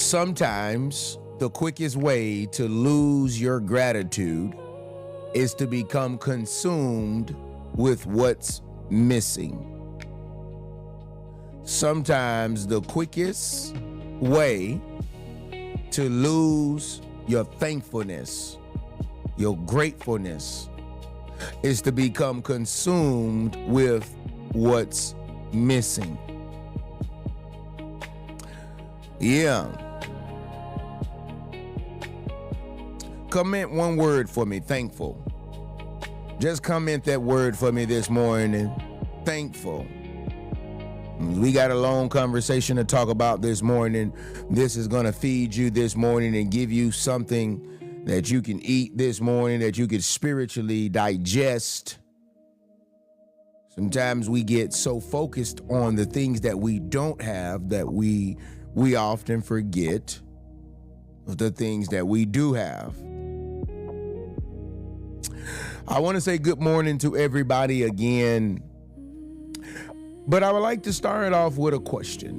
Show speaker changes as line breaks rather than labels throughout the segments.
Sometimes the quickest way to lose your gratitude is to become consumed with what's missing. Sometimes the quickest way to lose your thankfulness, your gratefulness, is to become consumed with what's missing. Yeah. Comment one word for me, thankful. Just comment that word for me this morning, thankful. We got a long conversation to talk about this morning. This is going to feed you this morning and give you something that you can eat this morning, that you can spiritually digest. Sometimes we get so focused on the things that we don't have that we often forget the things that we do have. I want to say good morning to everybody again, but I would like to start off with a question,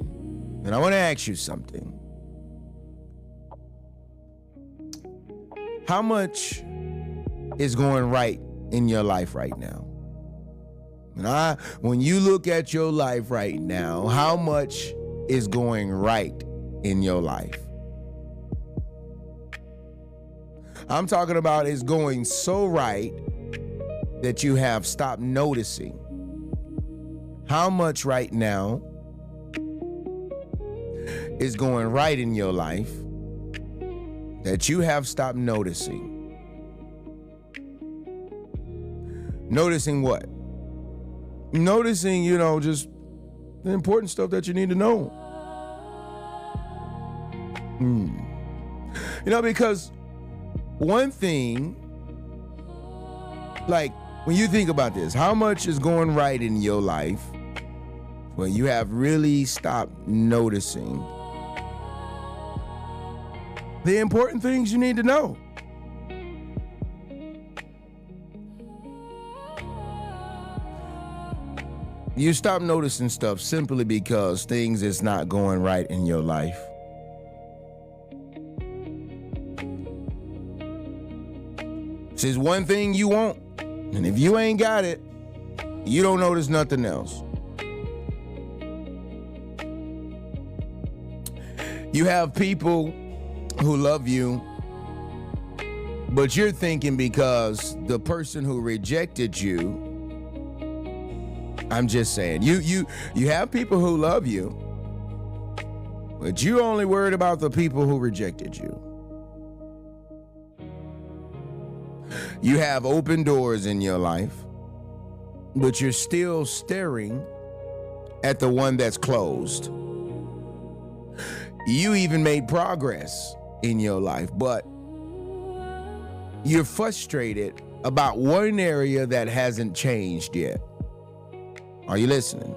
and I want to ask you something. How much is going right in your life right now? And when you look at your life right now, how much is going right in your life? I'm talking about it's going so right that you have stopped noticing. How much right now is going right in your life that you have stopped noticing? Noticing what? Noticing, just the important stuff that you need to know. Because one thing, like when you think about this, how much is going right in your life when you have really stopped noticing the important things you need to know? You stop noticing stuff simply because things is not going right in your life. There's one thing you want, and if you ain't got it, you don't notice nothing else. You have people who love you, but you're thinking because the person who rejected you, I'm just saying, you have people who love you, but you're only worried about the people who rejected you. You have open doors in your life, but you're still staring at the one that's closed. You even made progress in your life, but you're frustrated about one area that hasn't changed yet. Are you listening?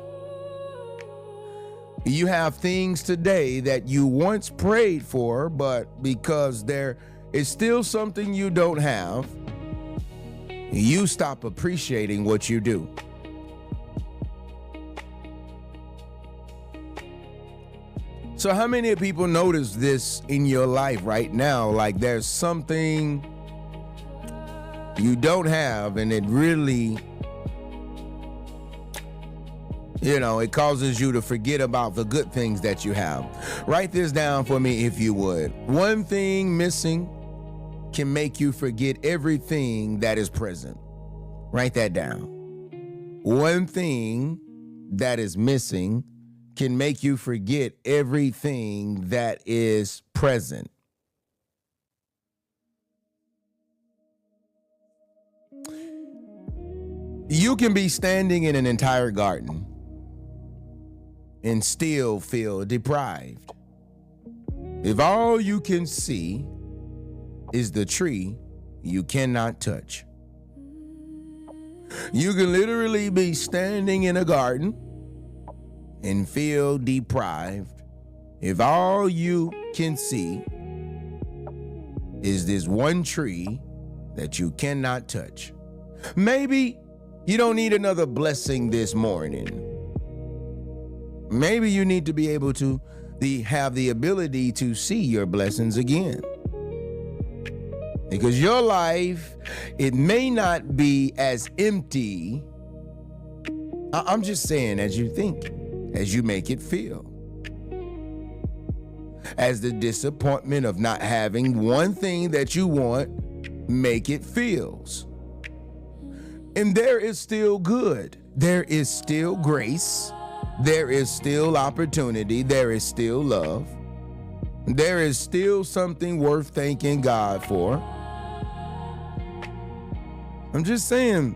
You have things today that you once prayed for, but because there is still something you don't have, you stop appreciating what you do. So how many people notice this in your life right now? Like there's something you don't have and it really, it causes you to forget about the good things that you have. Write this down for me if you would. One thing missing can make you forget everything that is present. Write that down. One thing that is missing can make you forget everything that is present. You can be standing in an entire garden and still feel deprived. If all you can see is the tree you cannot touch. You can literally be standing in a garden and feel deprived if all you can see is this one tree that you cannot touch. Maybe you don't need another blessing this morning. Maybe you need to be able to have the ability to see your blessings again. Because your life, it may not be as empty, I'm just saying, as you think, as you make it feel. As the disappointment of not having one thing that you want make it feels. And there is still good. There is still grace. There is still opportunity. There is still love. There is still something worth thanking God for. I'm just saying,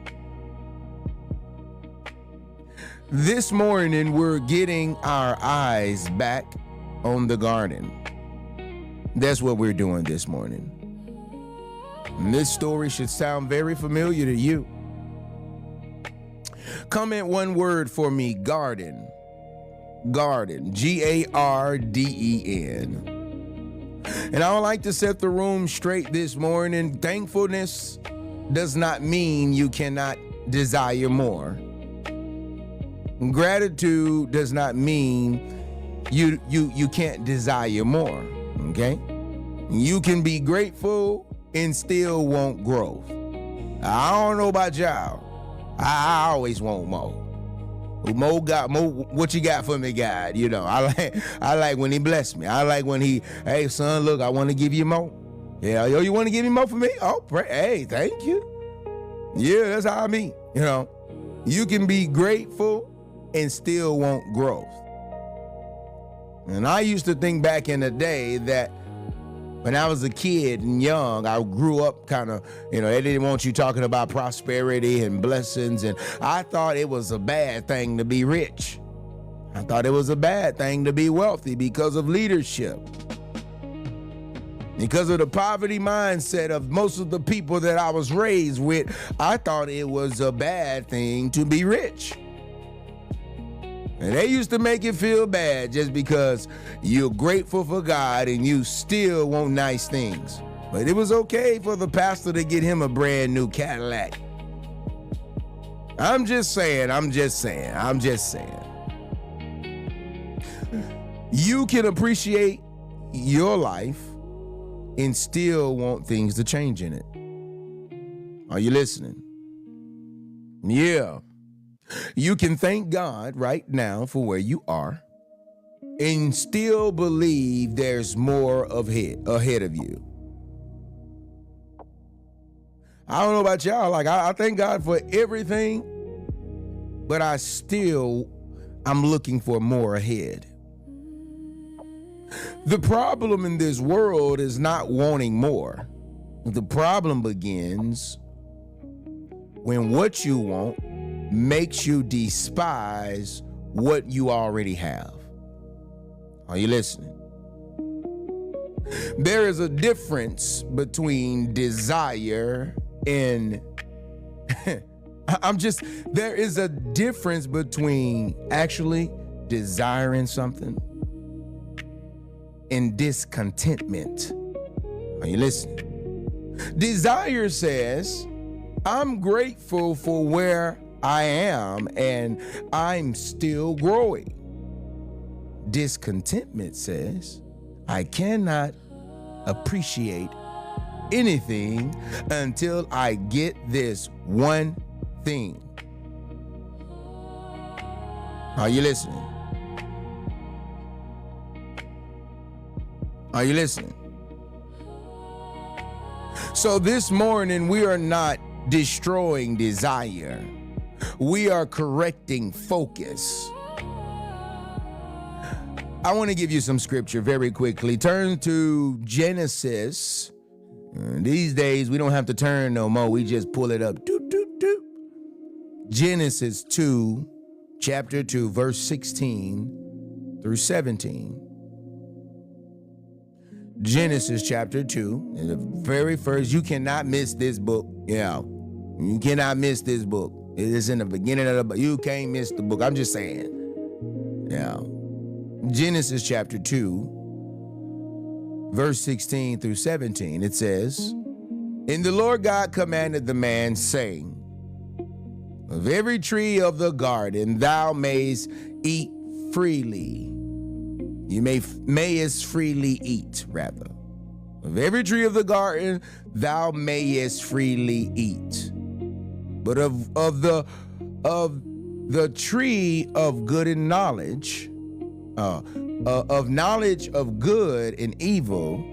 this morning we're getting our eyes back on the garden. That's what we're doing this morning. And this story should sound very familiar to you. Comment one word for me: garden. Garden. Garden. And I would like to set the room straight this morning. Thankfulness does not mean you cannot desire more. Gratitude does not mean you can't desire more. Okay? You can be grateful and still want growth. I don't know about y'all. I always want more. More God, more. What you got for me, God? You know, I like when He bless me. I like when He, hey son, look, I want to give you more. Yeah, yo, you want to give me more for me? Oh, pray. Hey, thank you. Yeah, that's how I mean. You know, you can be grateful and still want growth. And I used to think back in the day that when I was a kid and young, I grew up kind of, they didn't want you talking about prosperity and blessings. And I thought it was a bad thing to be rich. I thought it was a bad thing to be wealthy because of leadership. Because of the poverty mindset of most of the people that I was raised with, I thought it was a bad thing to be rich. And they used to make it feel bad just because you're grateful for God and you still want nice things. But it was okay for the pastor to get him a brand new Cadillac. I'm just saying. You can appreciate your life and still want things to change in it. Are you listening? Yeah. You can thank God right now for where you are and still believe there's more ahead of you. I don't know about y'all. Like, I thank God for everything, but I'm looking for more ahead. The problem in this world is not wanting more. The problem begins when what you want makes you despise what you already have. Are you listening? There is a difference between desire and there is a difference between actually desiring something and discontentment. Are you listening? Desire says, I'm grateful for where I am and I'm still growing. Discontentment says, I cannot appreciate anything until I get this one thing. Are you listening? Are you listening? So this morning, we are not destroying desire. We are correcting focus. I want to give you some scripture very quickly. Turn to Genesis. These days, we don't have to turn no more. We just pull it up. Doop, doop, doop. Genesis 2, chapter 2, verse 16 through 17. Genesis chapter 2, in the very first, you cannot miss this book. Yeah, you cannot miss this book. It is in the beginning of the book. You can't miss the book. I'm just saying. Yeah. Genesis chapter 2, verse 16 through 17, it says, And the Lord God commanded the man, saying, Of every tree of the garden thou mayst eat freely, You mayest freely eat, rather. Of every tree of the garden thou mayest freely eat. But of the tree of good and knowledge, of knowledge of good and evil,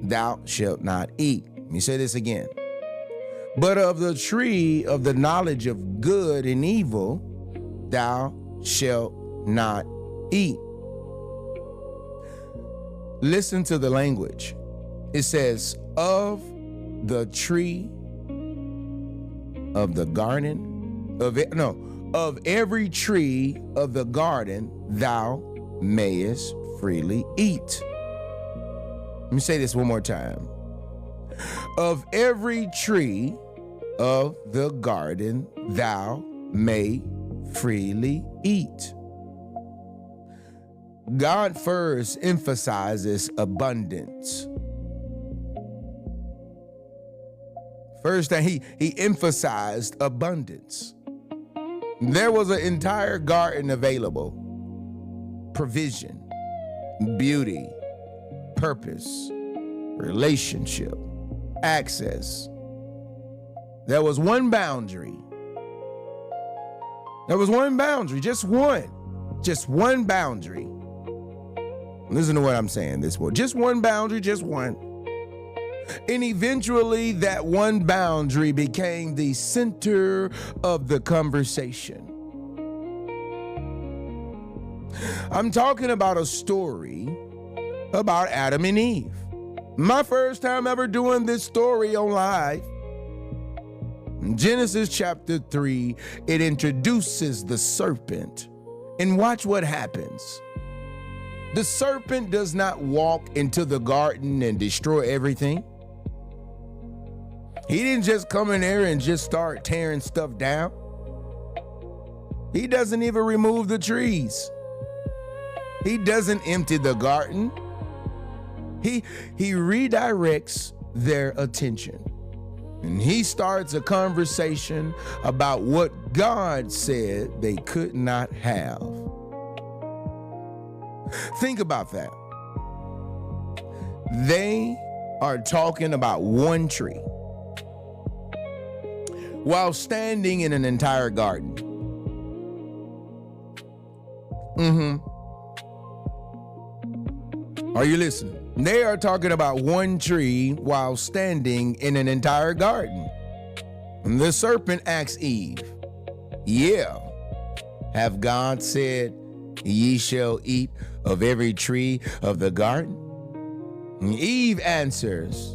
thou shalt not eat. Let me say this again. But of the tree of the knowledge of good and evil, thou shalt not eat. Listen to the language. It says, of the tree of the garden, of every tree of the garden thou mayest freely eat. Let me say this one more time. Of every tree of the garden thou may freely eat. God first emphasizes abundance. First, he emphasized abundance. There was an entire garden available. Provision, beauty, purpose, relationship, access. There was one boundary. There was one boundary, just one boundary. Listen to what I'm saying this morning. Just one boundary, just one. And eventually that one boundary became the center of the conversation. I'm talking about a story about Adam and Eve. My first time ever doing this story on live. In Genesis chapter 3, it introduces the serpent. And watch what happens. The serpent does not walk into the garden and destroy everything. He didn't just come in there and just start tearing stuff down. He doesn't even remove the trees. He doesn't empty the garden. He redirects their attention. And he starts a conversation about what God said they could not have. Think about that. They are talking about one tree while standing in an entire garden. Are you listening? They are talking about one tree while standing in an entire garden. And the serpent asks Eve, yeah, have God said, ye shall eat of every tree of the garden? And Eve answers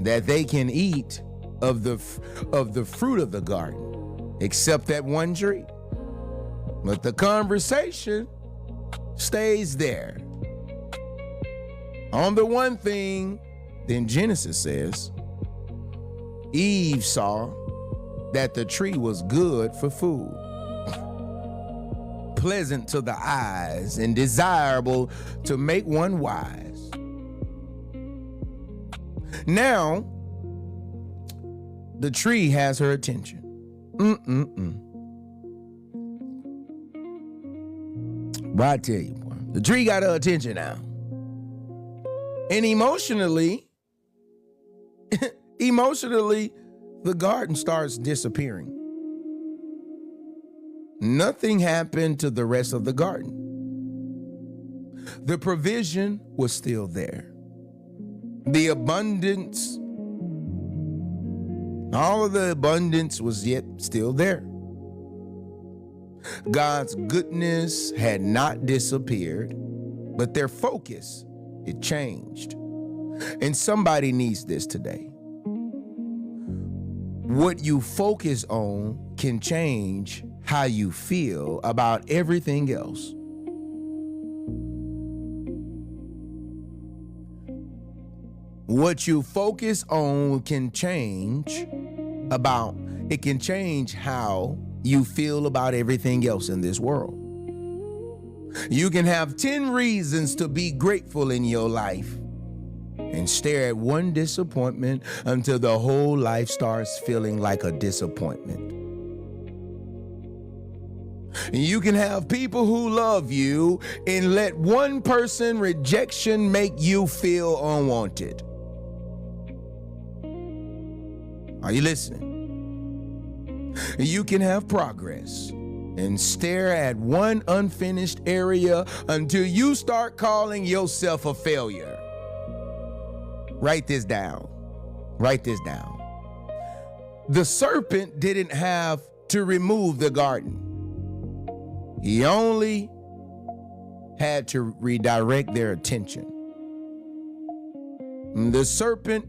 that they can eat of the fruit of the garden, except that one tree. But the conversation stays there. On the one thing, then Genesis says, Eve saw that the tree was good for food, pleasant to the eyes, and desirable to make one wise. Now, the tree has her attention. But I tell you, boy, the tree got her attention now. And emotionally, the garden starts disappearing. Nothing happened to the rest of the garden. The provision was still there. The abundance, all of the abundance was yet still there. God's goodness had not disappeared, but their focus, it changed. And somebody needs this today. What you focus on can change how you feel about everything else. What you focus on can change how you feel about everything else in this world. You can have 10 reasons to be grateful in your life and stare at one disappointment until the whole life starts feeling like a disappointment. You can have people who love you and let one person rejection make you feel unwanted. Are you listening? You can have progress and stare at one unfinished area until you start calling yourself a failure. Write this down. Write this down. The serpent didn't have to remove the garden. He only had to redirect their attention. The serpent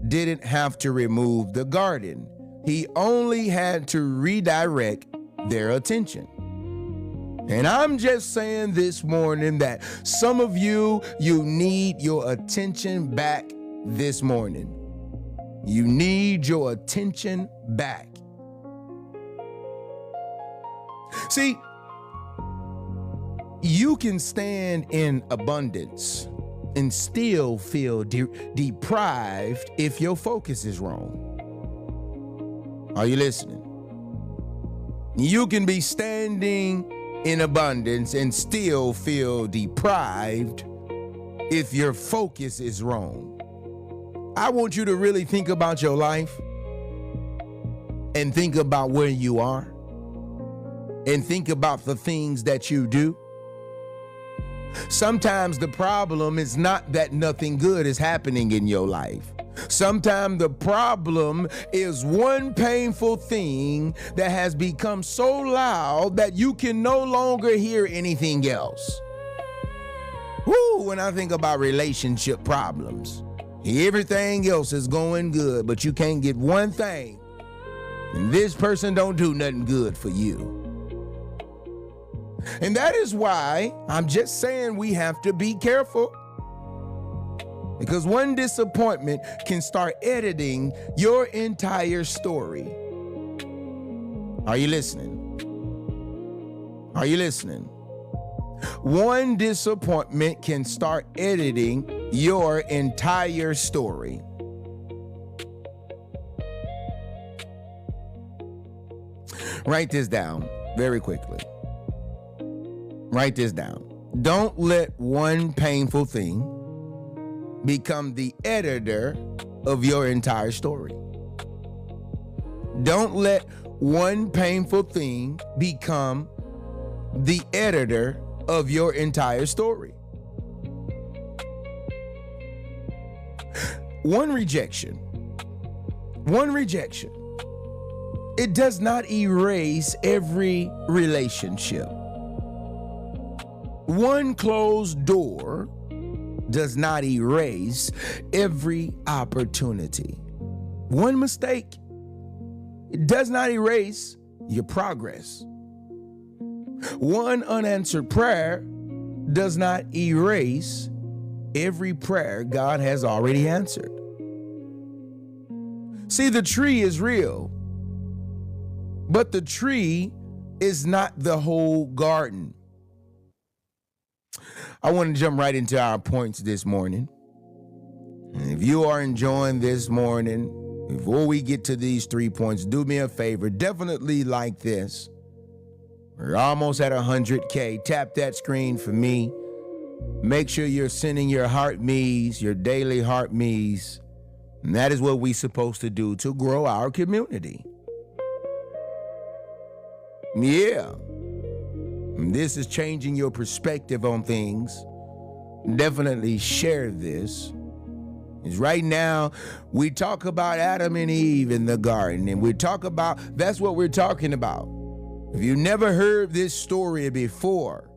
didn't have to remove the garden. He only had to redirect their attention. And I'm just saying this morning that some of you need your attention back this morning. You need your attention back. See, you can stand in abundance and still feel deprived if your focus is wrong. Are you listening? You can be standing in abundance and still feel deprived if your focus is wrong. I want you to really think about your life and think about where you are and think about the things that you do. Sometimes the problem is not that nothing good is happening in your life. Sometimes the problem is one painful thing that has become so loud that you can no longer hear anything else. Woo, when I think about relationship problems, everything else is going good, but you can't get one thing, and this person don't do nothing good for you. And that is why I'm just saying we have to be careful. Because one disappointment can start editing your entire story. Are you listening? Are you listening? One disappointment can start editing your entire story. Write this down very quickly. Write this down. Don't let one painful thing become the editor of your entire story. Don't let one painful thing become the editor of your entire story. One rejection, it does not erase every relationship. One closed door does not erase every opportunity. One mistake, it does not erase your progress. One unanswered prayer does not erase every prayer God has already answered. See, the tree is real, but the tree is not the whole garden. I want to jump right into our points this morning. And if you are enjoying this morning, before we get to these 3 points, do me a favor, definitely like this. We're almost at 100K. Tap that screen for me. Make sure you're sending your heart me's, your daily heart me's. And that is what we're supposed to do to grow our community. Yeah. This is changing your perspective on things. Definitely share this. Because right now, we talk about Adam and Eve in the garden, and that's what we're talking about. If you never heard this story before,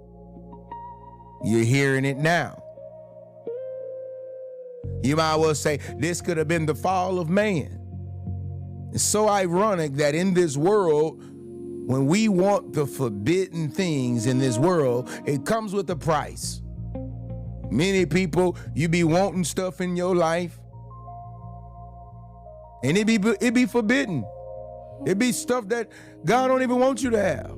you're hearing it now. You might well say, this could have been the fall of man. It's so ironic that in this world, when we want the forbidden things in this world, it comes with a price. Many people, you be wanting stuff in your life, and it be forbidden. It be stuff that God don't even want you to have.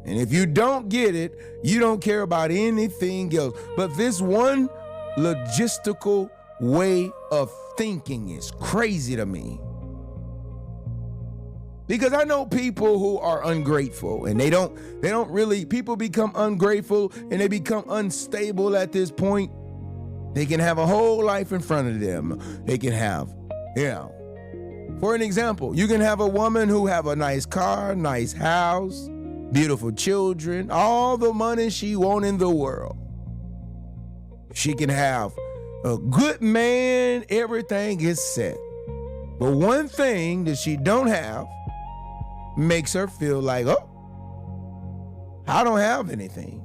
And if you don't get it, you don't care about anything else. But this one logistical way of thinking is crazy to me. Because I know people who are ungrateful, and they don't really, people become ungrateful and they become unstable at this point. They can have a whole life in front of them. They can have, for an example, you can have a woman who have a nice car, nice house, beautiful children, all the money she want in the world. She can have a good man, everything is set. But one thing that she don't have makes her feel like, oh, I don't have anything.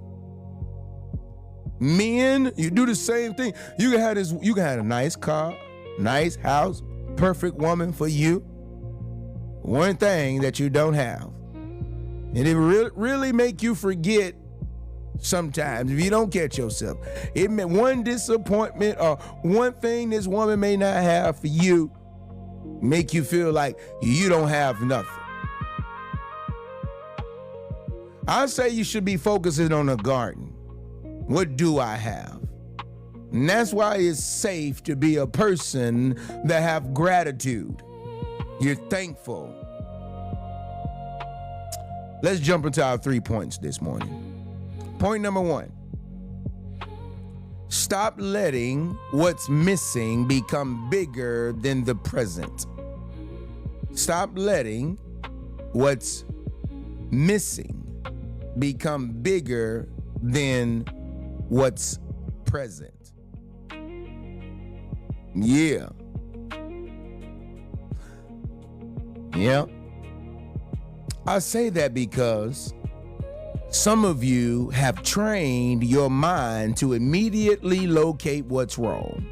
Men, you do the same thing. You can have a nice car, nice house, perfect woman for you. One thing that you don't have. And it really make you forget sometimes, if you don't catch yourself. It meant one disappointment or one thing this woman may not have for you make you feel like you don't have nothing. I say you should be focusing on the garden. What do I have? And that's why it's safe to be a person that have gratitude. You're thankful. Let's jump into our 3 points this morning. Point number 1. Stop letting what's missing become bigger than the present. Stop letting what's missing become bigger than what's present. Yeah. I say that because some of you have trained your mind to immediately locate what's wrong.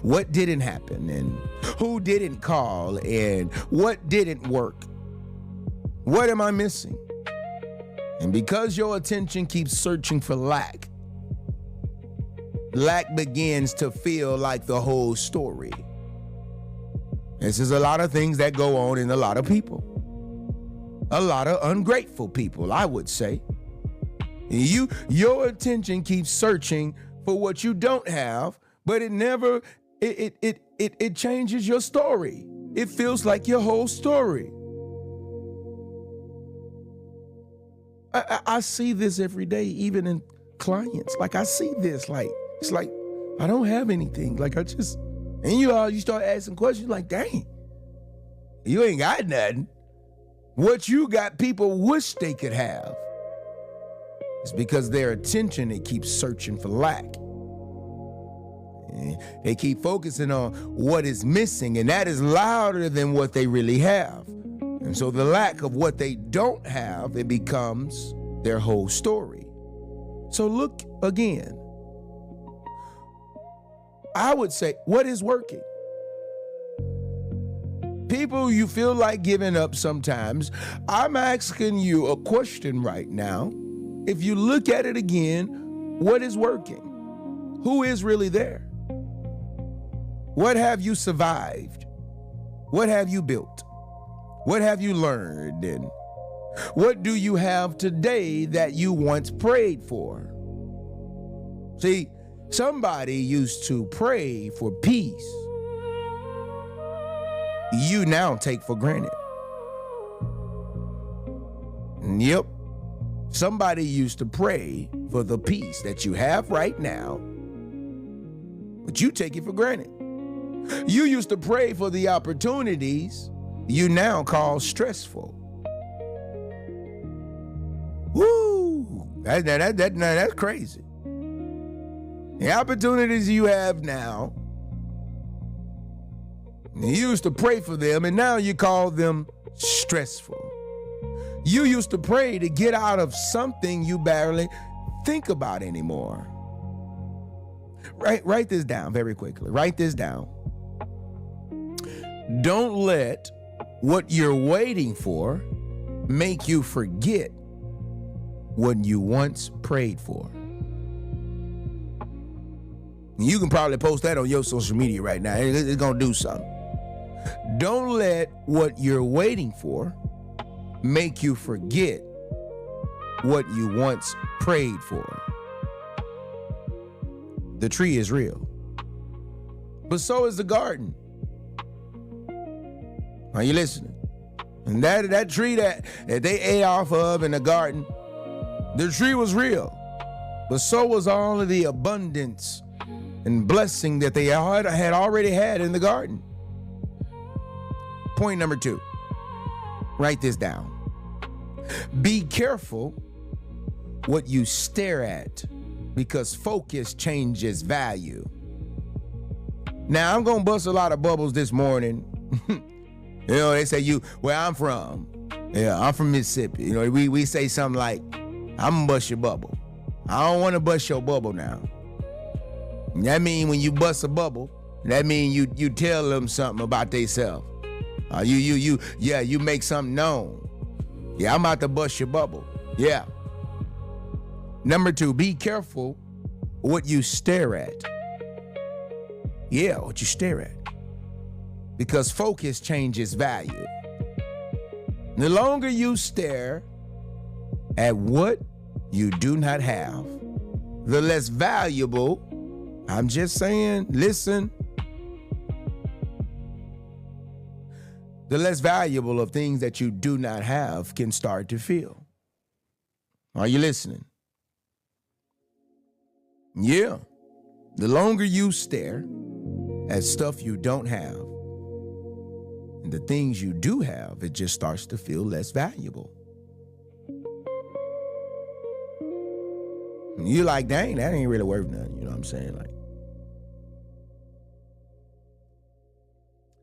What didn't happen, and who didn't call, and what didn't work. What am I missing? And because your attention keeps searching for lack begins to feel like the whole story. This is a lot of things that go on in a lot of people. A lot of ungrateful people, I would say. Your attention keeps searching for what you don't have, but it changes your story. It feels like your whole story. I see this every day, even in clients. Like, I see this, like, it's like, I don't have anything. Like, and you start asking questions like, dang, you ain't got nothing. What you got, people wish they could have. It's because their attention, it keeps searching for lack. And they keep focusing on what is missing, and that is louder than what they really have. And so the lack of what they don't have, it becomes their whole story. So look again. I would say, what is working? People, you feel like giving up sometimes. I'm asking you a question right now. If you look at it again, what is working? Who is really there? What have you survived? What have you built? What have you learned? And what do you have today that you once prayed for? See, somebody used to pray for peace. You now take for granted. Yep. Somebody used to pray for the peace that you have right now, but you take it for granted. You used to pray for the opportunities you now call stressful. Woo! That's crazy. The opportunities you have now, you used to pray for them, and now you call them stressful. You used to pray to get out of something you barely think about anymore. Write this down very quickly. Write this down. Don't let what you're waiting for make you forget what you once prayed for. You can probably post that on your social media right now. It's going to do something. Don't let what you're waiting for make you forget what you once prayed for. The tree is real, but so is the garden. Are you listening? And that tree that they ate off of in the garden, the tree was real. But so was all of the abundance and blessing that they had already had in the garden. Point number 2. Write this down. Be careful what you stare at, because focus changes value. Now, I'm going to bust a lot of bubbles this morning. You know, they say where I'm from. Yeah, I'm from Mississippi. You know, we say something like, I'm going to bust your bubble. I don't want to bust your bubble now. And that mean when you bust a bubble, that mean you tell them something about themselves. You make something known. Yeah, I'm about to bust your bubble. Yeah. Number 2, be careful what you stare at. Yeah, what you stare at. Because focus changes value. The longer you stare at what you do not have, the less valuable, I'm just saying, listen, the less valuable of things that you do not have can start to feel. Are you listening? Yeah. The longer you stare at stuff you don't have and the things you do have, it just starts to feel less valuable. You like, dang, that ain't really worth nothing. You know what I'm saying? Like,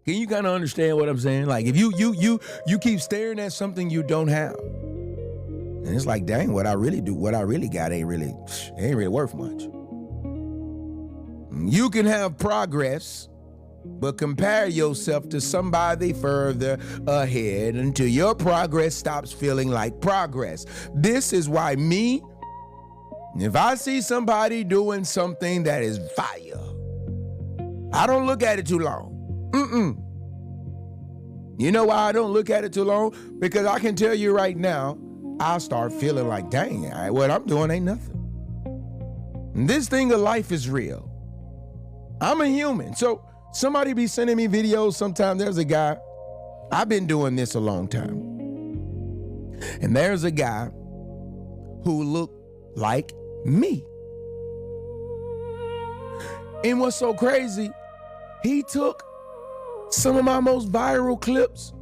can you kind of understand what I'm saying? Like, if you keep staring at something you don't have, and it's like, dang, what I really got ain't really worth much. You can have progress, but compare yourself to somebody further ahead until your progress stops feeling like progress. This is why if I see somebody doing something that is fire, I don't look at it too long. You know why I don't look at it too long? Because I can tell you right now, I'll start feeling like, dang, what I'm doing ain't nothing. And this thing of life is real. I'm a human. So somebody be sending me videos sometimes. There's a guy, I've been doing this a long time. And there's a guy who looked like me. And what's so crazy, he took some of my most viral clips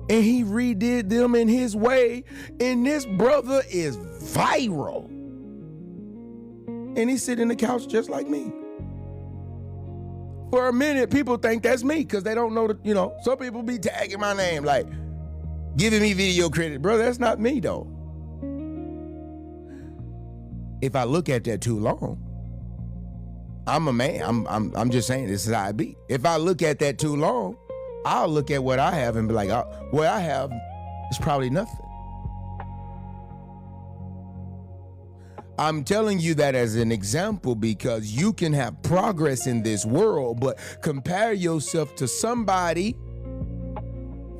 and he redid them in his way. And this brother is viral. And he's sitting on the couch just like me. For a minute, people think that's me because they don't know that, some people be tagging my name, like giving me video credit. Bro, that's not me though. If I look at that too long, I'm a man. I'm just saying, this is how I be. If I look at that too long, I'll look at what I have and be like, what I have is probably nothing. I'm telling you that as an example because you can have progress in this world, but compare yourself to somebody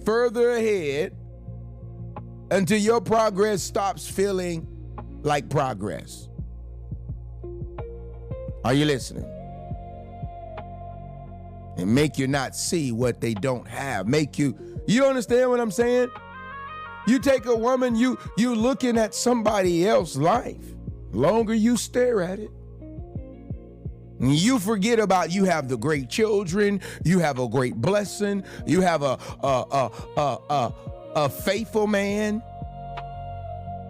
further ahead until your progress stops feeling like progress. Are you listening? And make you not see what they don't have. You understand what I'm saying? You take a woman, you looking at somebody else's life. Longer you stare at it, you forget about you have the great children, you have a great blessing, you have a faithful man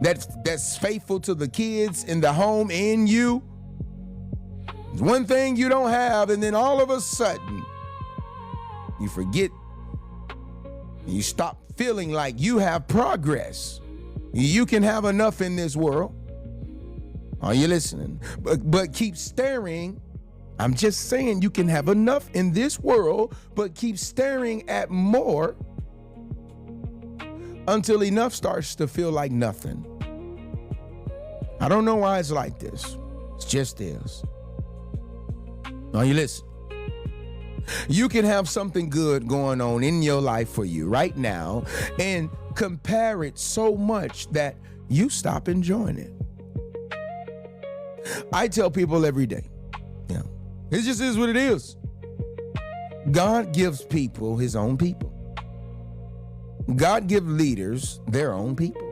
that's faithful to the kids in the home and you. There's one thing you don't have, and then all of a sudden you forget. You stop feeling like you have progress. You can have enough in this world. Are you listening? But keep staring. I'm just saying you can have enough in this world, but keep staring at more until enough starts to feel like nothing. I don't know why it's like this. It just is. Are you listening? You can have something good going on in your life for you right now and compare it so much that you stop enjoying it. I tell people every day, it just is what it is. God gives people his own people. God gives leaders their own people.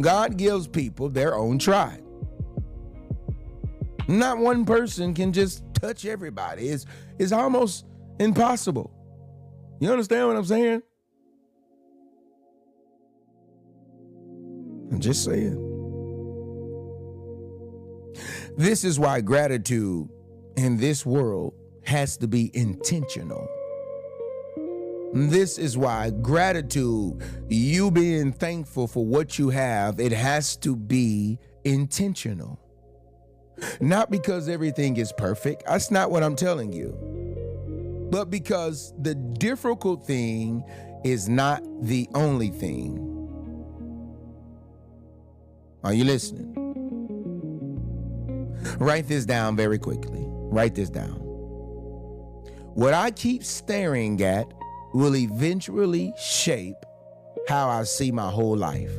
God gives people their own tribe. Not one person can just touch everybody. It's almost impossible. You understand what I'm saying? I'm just saying. This is why gratitude in this world has to be intentional. This is why gratitude, you being thankful for what you have, it has to be intentional. Not because everything is perfect. That's not what I'm telling you. But because the difficult thing is not the only thing. Are you listening? Write this down very quickly. Write this down. What I keep staring at will eventually shape how I see my whole life.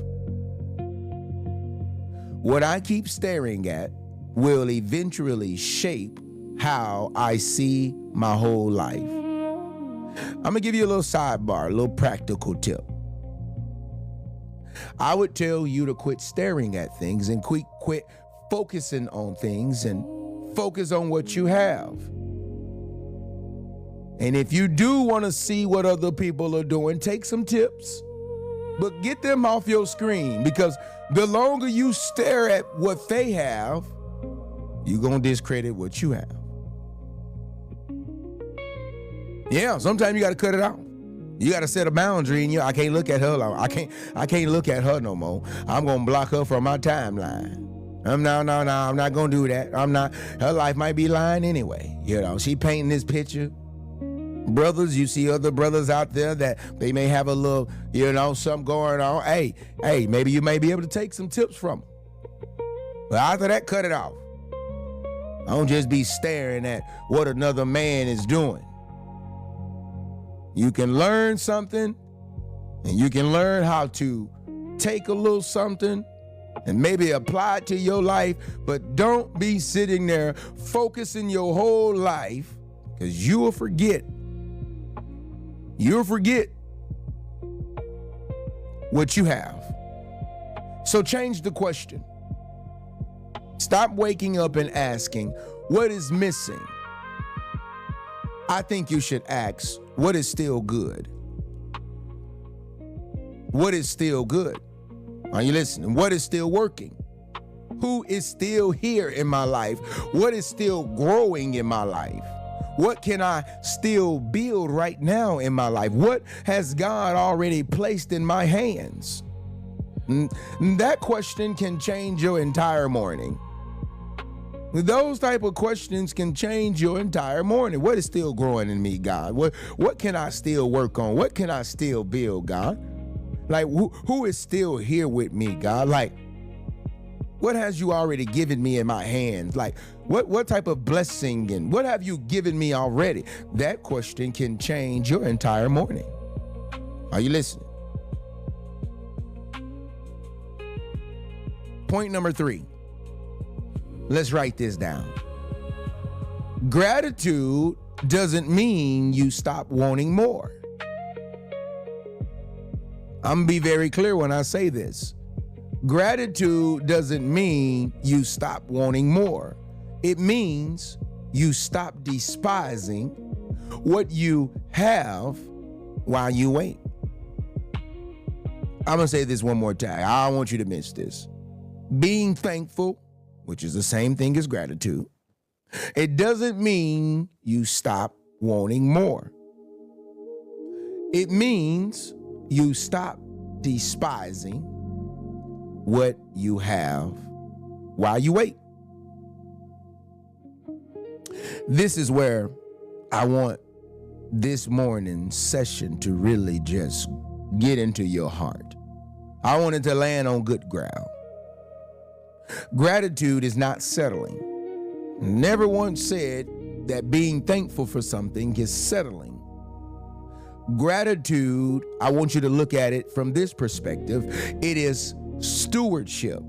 What I keep staring at will eventually shape how I see my whole life. I'm gonna give you a little sidebar, a little practical tip. I would tell you to quit staring at things and quit focusing on things and focus on what you have. And if you do want to see what other people are doing, take some tips, but get them off your screen, because the longer you stare at what they have, you're going to discredit what you have. Yeah, sometimes you got to cut it out. You got to set a boundary, and I can't look at her. I can't look at her no more. I'm going to block her from my timeline. I'm not going to do that. Her life might be lying anyway. She painting this picture. Brothers, you see other brothers out there that they may have a little, something going on. Hey, maybe you may be able to take some tips from them. But after that, cut it off. Don't just be staring at what another man is doing. You can learn something, and you can learn how to take a little something and maybe apply it to your life, but don't be sitting there focusing your whole life, because you will forget. You'll forget what you have. So change the question. Stop waking up and asking, what is missing? I think you should ask, what is still good? What is still good? Are you listening? What is still working? Who is still here in my life? What is still growing in my life? What can I still build right now in my life? What has God already placed in my hands? That question can change your entire morning. Those type of questions can change your entire morning. What is still growing in me, God? What can I still work on? What can I still build, God? Like, who is still here with me, God? Like, what has you already given me in my hands? Like, what type of blessing and what have you given me already? That question can change your entire morning. Are you listening? Point number 3. Let's write this down. Gratitude doesn't mean you stop wanting more. I'm gonna be very clear when I say this. Gratitude doesn't mean you stop wanting more. It means you stop despising what you have while you wait. I'm gonna say this one more time. I don't want you to miss this. Being thankful, which is the same thing as gratitude, it doesn't mean you stop wanting more. It means you stop despising what you have while you wait. This is where I want this morning's session to really just get into your heart. I want it to land on good ground. Gratitude is not settling. Never once said that being thankful for something is settling. Gratitude, I want you to look at it from this perspective. It is stewardship.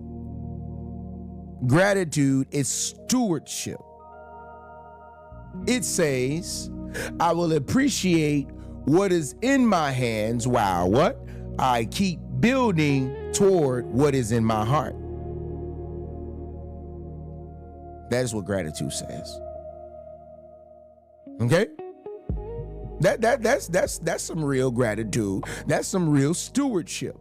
Gratitude is stewardship. It says, I will appreciate what is in my hands while what? I keep building toward what is in my heart. That is what gratitude says. Okay? That's some real gratitude. That's some real stewardship.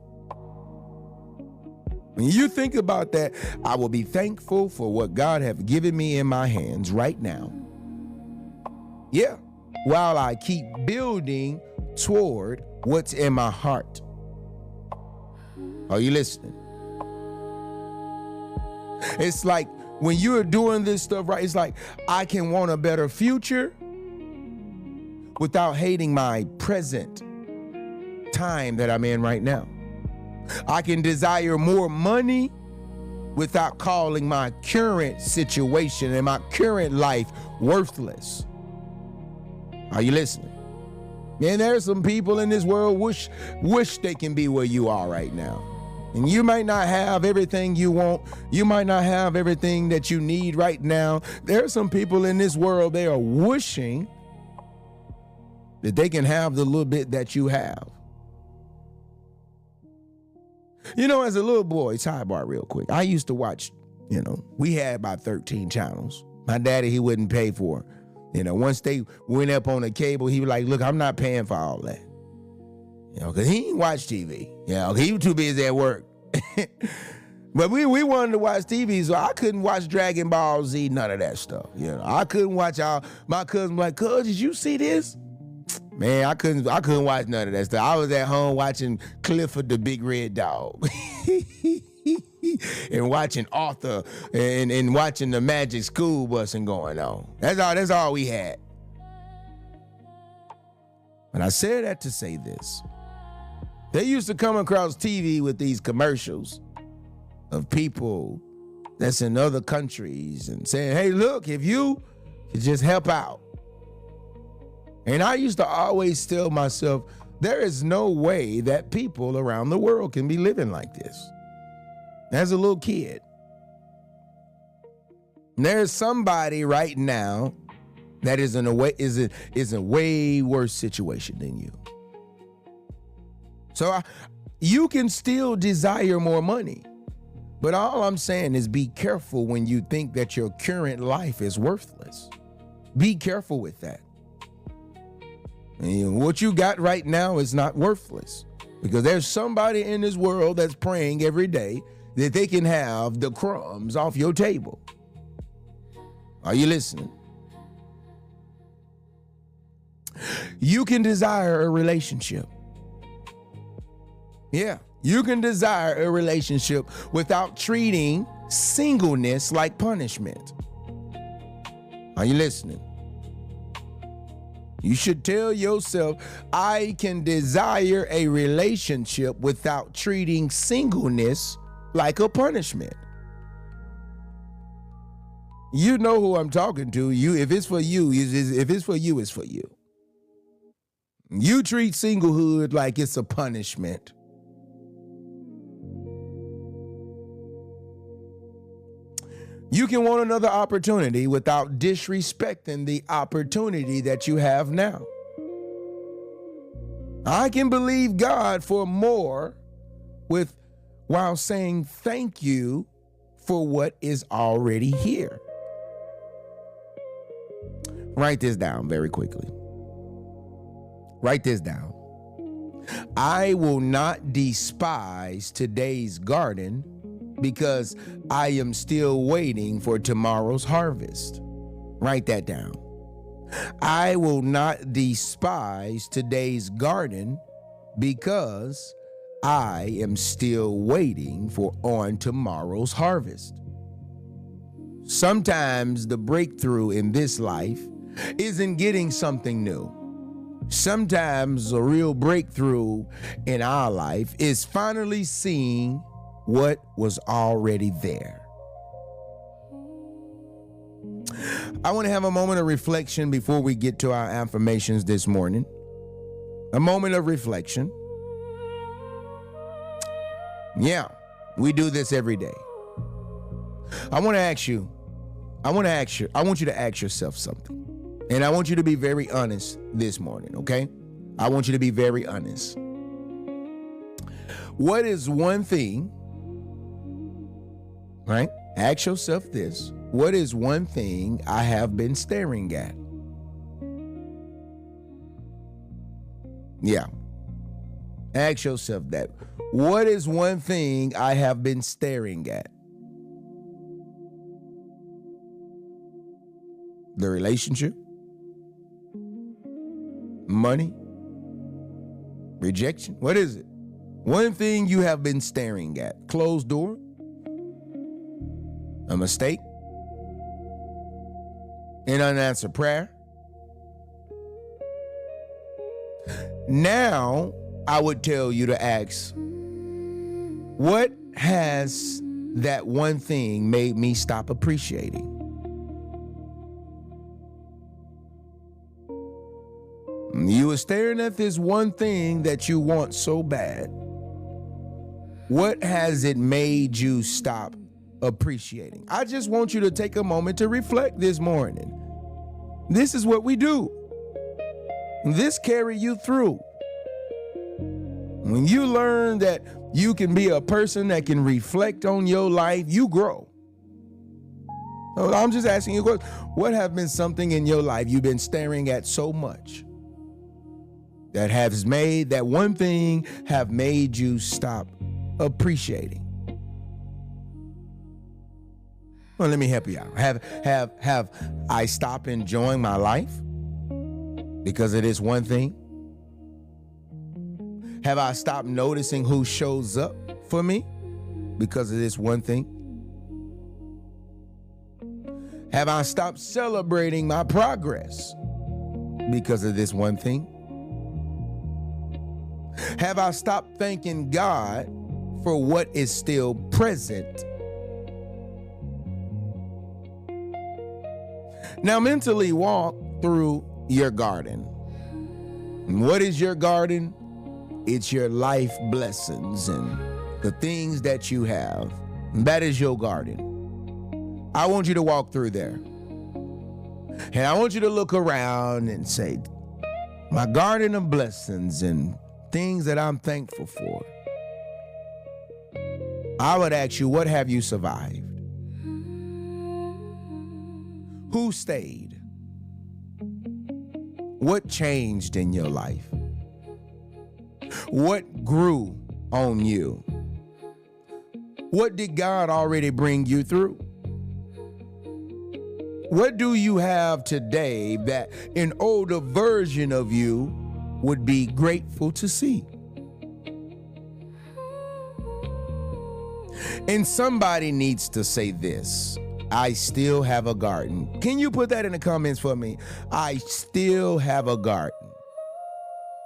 When you think about that, I will be thankful for what God have given me in my hands right now. Yeah, while I keep building toward what's in my heart. Are you listening? It's like when you're doing this stuff right, it's like I can want a better future without hating my present time that I'm in right now. I can desire more money without calling my current situation and my current life worthless. Are you listening? Man, there's some people in this world wish they can be where you are right now. And you might not have everything you want. You might not have everything that you need right now. There are some people in this world, they are wishing that they can have the little bit that you have. You know, as a little boy, sidebar real quick, I used to watch, we had about 13 channels. My daddy, he wouldn't pay for it. Once they went up on the cable, he was like, look, I'm not paying for all that. Because he didn't watch TV. He was too busy at work. But we wanted to watch TV, so I couldn't watch Dragon Ball Z, none of that stuff. I couldn't watch my cousin was like, cuz, did you see this? Man, I couldn't watch none of that stuff. I was at home watching Clifford the Big Red Dog. And watching Arthur and watching the Magic School Bus and going on. That's all we had. And I said that to say this. They used to come across TV with these commercials of people that's in other countries and saying, hey, look, if you could just help out. And I used to always tell myself, there is no way that people around the world can be living like this. As a little kid. There's somebody right now that is in a way worse situation than you. So you can still desire more money. But all I'm saying is be careful when you think that your current life is worthless. Be careful with that. And what you got right now is not worthless. Because there's somebody in this world that's praying every day that they can have the crumbs off your table. Are you listening? You can desire a relationship. Yeah, you can desire a relationship without treating singleness like punishment. Are you listening? You should tell yourself, I can desire a relationship without treating singleness like a punishment. You know who I'm talking to. If it's for you, it's for you. You treat singlehood like it's a punishment. You can want another opportunity without disrespecting the opportunity that you have now. I can believe God for more while saying thank you for what is already here. Write this down very quickly. Write this down. I will not despise today's garden because I am still waiting for tomorrow's harvest. Write that down. I will not despise today's garden because I am still waiting on tomorrow's harvest. Sometimes the breakthrough in this life isn't getting something new. Sometimes a real breakthrough in our life is finally seeing what was already there. I want to have a moment of reflection before we get to our affirmations this morning. A moment of reflection. Yeah, we do this every day. I want you to ask yourself something. And I want you to be very honest this morning, okay? I want you to be very honest. What is one thing, right? Ask yourself this. What is one thing I have been staring at? Yeah. Ask yourself that. What is one thing I have been staring at? The relationship? Money? Rejection? What is it? One thing you have been staring at. Closed door? A mistake? An unanswered prayer? Now, I would tell you to ask, what has that one thing made me stop appreciating? You were staring at this one thing that you want so bad. What has it made you stop appreciating? I just want you to take a moment to reflect this morning. This is what we do. This carry you through. When you learn that you can be a person that can reflect on your life, you grow. So I'm just asking you, what have been something in your life you've been staring at so much that has made that one thing have made you stop appreciating? Well, let me help you out. Have I stopped enjoying my life because of this one thing? Have I stopped noticing who shows up for me because of this one thing? Have I stopped celebrating my progress because of this one thing? Have I stopped thanking God for what is still present? Now, mentally walk through your garden. And what is your garden? It's your life blessings and the things that you have. That is your garden. I want you to walk through there. And I want you to look around and say, my garden of blessings and things that I'm thankful for. I would ask you, what have you survived? Who stayed? What changed in your life? What grew on you? What did God already bring you through? What do you have today that an older version of you would be grateful to see? And somebody needs to say this: I still have a garden. Can you put that in the comments for me? I still have a garden.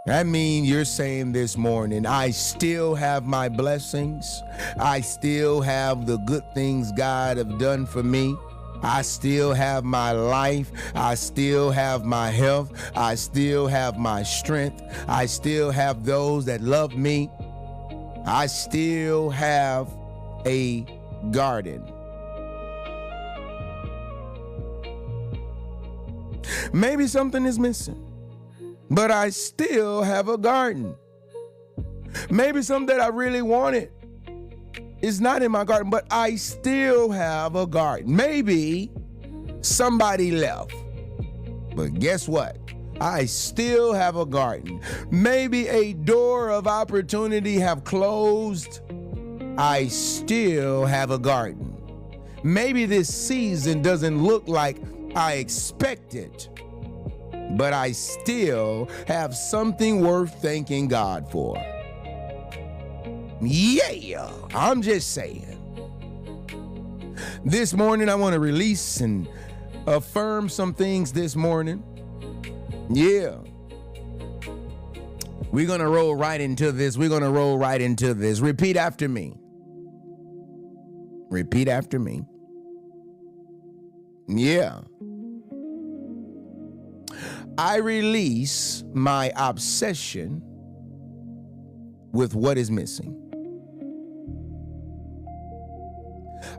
That means you're saying this morning, I still have my blessings. I still have the good things God have done for me. I still have my life. I still have my health. I still have my strength. I still have those that love me. I still have a garden. Maybe something is missing, but I still have a garden. Maybe something that I really wanted is not in my garden, but I still have a garden. Maybe somebody left, but guess what? I still have a garden. Maybe a door of opportunity have closed. I still have a garden. Maybe this season doesn't look like I expected, but I still have something worth thanking God for. Yeah, I'm just saying. This morning, I want to release and affirm some things this morning. Yeah. We're going to roll right into this. Repeat after me. Repeat after me. Yeah. I release my obsession with what is missing.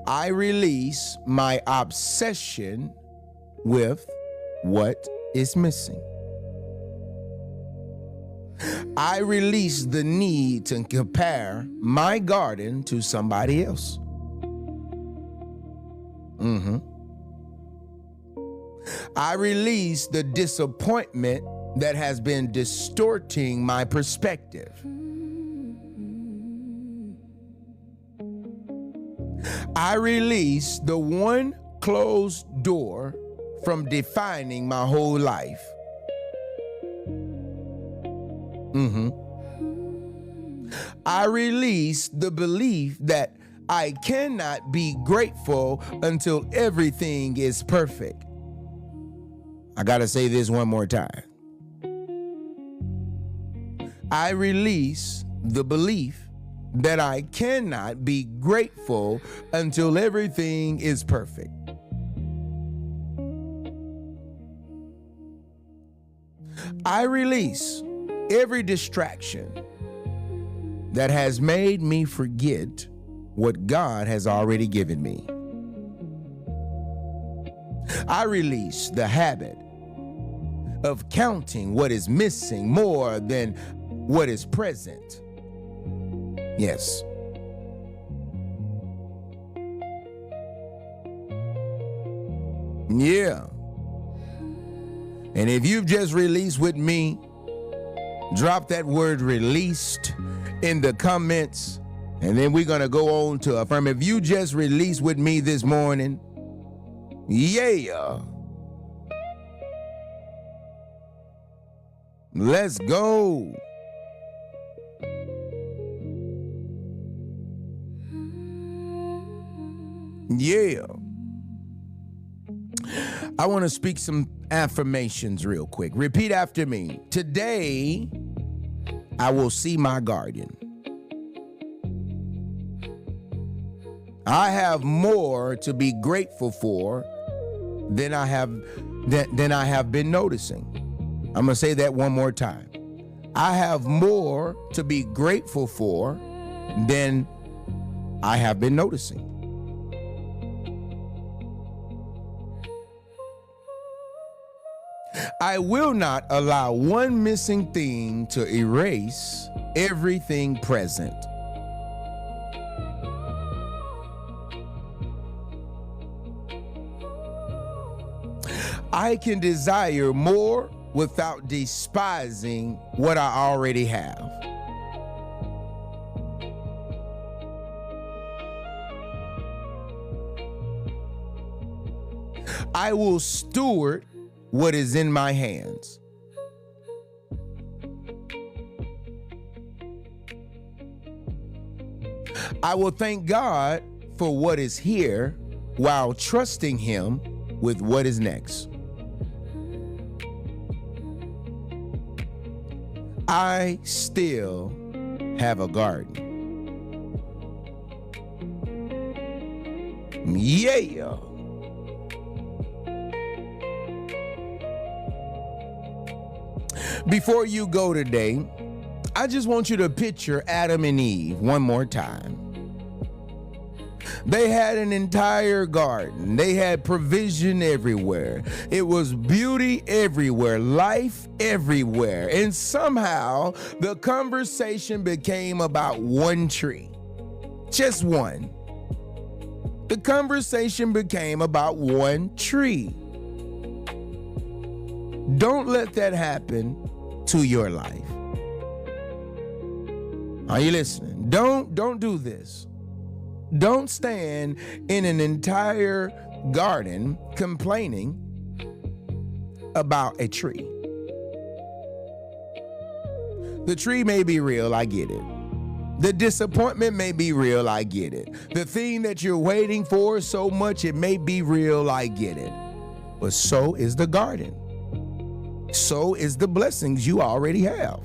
I release my obsession with what is missing. I release the need to compare my garden to somebody else. I release the disappointment that has been distorting my perspective. I release the one closed door from defining my whole life. I release the belief that I cannot be grateful until everything is perfect. I gotta say this one more time. I release the belief that I cannot be grateful until everything is perfect. I release every distraction that has made me forget what God has already given me. I release the habit of counting what is missing more than what is present. Yes. Yeah. And if you've just released with me, drop that word released in the comments, and then we're going to go on to affirm. If you just released with me this morning, yeah. Let's go. Yeah. I want to speak some affirmations real quick. Repeat after me. Today, I will see my garden. I have more to be grateful for than I have been noticing. I'm going to say that one more time. I have more to be grateful for than I have been noticing. I will not allow one missing thing to erase everything present. I can desire more without despising what I already have. I will steward what is in my hands. I will thank God for what is here while trusting Him with what is next. I still have a garden. Yeah. Before you go today, I just want you to picture Adam and Eve one more time. They had an entire garden. They had provision everywhere. It was beauty everywhere, life everywhere. And somehow the conversation became about one tree. Just one. The conversation became about one tree. Don't let that happen to your life. Are you listening? Don't do this. Don't stand in an entire garden complaining about a tree. The tree may be real, I get it. The disappointment may be real, I get it. The thing that you're waiting for so much, it may be real, I get it. But so is the garden. So is the blessings you already have.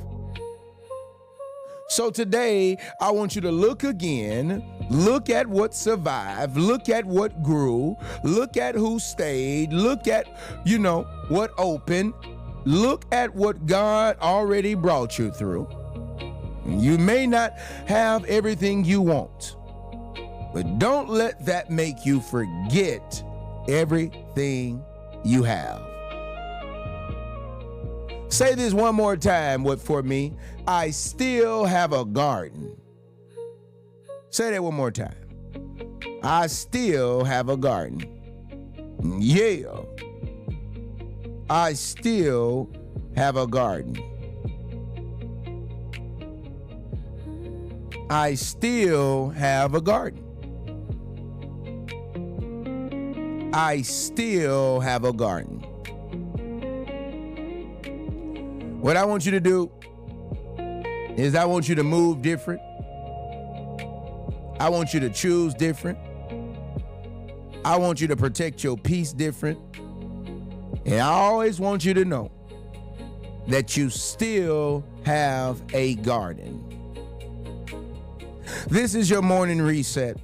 So today, I want you to look again, look at what survived, look at what grew, look at who stayed, look at, what opened, look at what God already brought you through. You may not have everything you want, but don't let that make you forget everything you have. Say this one more time for me. I still have a garden. Say that one more time. I still have a garden. Yeah. I still have a garden. I still have a garden. I still have a garden. What I want you to do is I want you to move different. I want you to choose different. I want you to protect your peace different. And I always want you to know that you still have a garden. This is your morning reset.